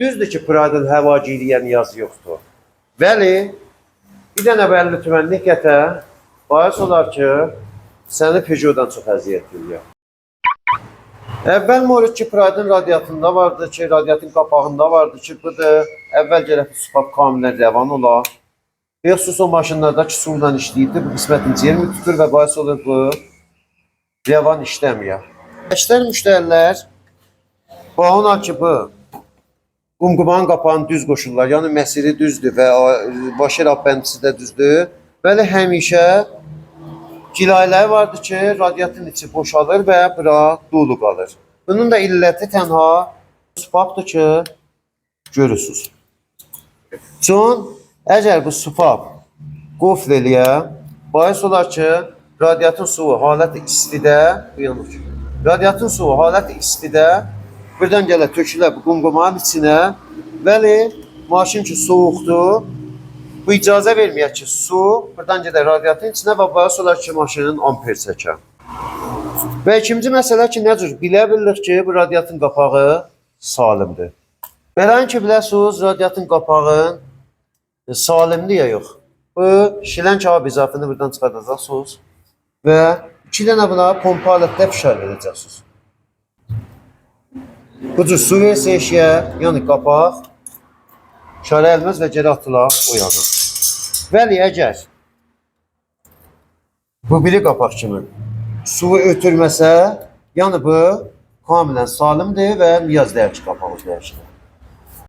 Düzdür ki, Pıradın həvaciliyə niyazı yoxdur. Bəli, bir dənə bəlli tümənlik qətə, bahis olar ki, səni Peugeot'dan çox əziyyət edir. Əvvəl moruq ki, Pıradın radiatında vardı ki, radiatın qapağında vardı ki, budur. Əvvəl gələk supap kamilən rəvan olar. Yoxsus o maşınlardakı surla işləyirdi, bu qismətin yermi tutur və bahis olur bu rəvan işləmir. Əksər müştərilər baxırlar ki, bu qumqumanın qapağını düz qoşurlar, yəni məsiri düzdür və başır abbəndisi də düzdür. Bəli, həmişə gilayələri vardır ki, radiatın içi boşalır və bura dolu qalır. Bunun da illəti tənha supapdır ki, görürsünüz. Çün, əgər bu supap qofl eləyə, bahis olar ki, radiatın suyu haləti istidə, radiatın suyu haləti istidə, birdən gələ tökülə bu qumqumanın içinə, bəli, maşın ki, soğuqdur, bu icazə verməyək ki, su buradan gedər radiatın içinə və bahis olar ki, maşının amper çəkər. Və ikinci məsələ ki, nə cür bilə bilirik ki, bu radiatın qapağı salimdir. Belən ki, biləsiniz, radiatın qapağı salimdir ya yox. Bu şilən kağab izafını buradan çıxardacaqsınız və 2 dənə buna pompa alətdə fişar verəcəksiniz. Bu cür su versə eşiyə, yəni qapaq şara əlməz və geri atılar oyanır. Bəli, əgər bu biri qapaq kimi suyu ötürməsə, yəni bu kamilən salimdir və niyaz dəyər ki, qapağımız dəyişdir.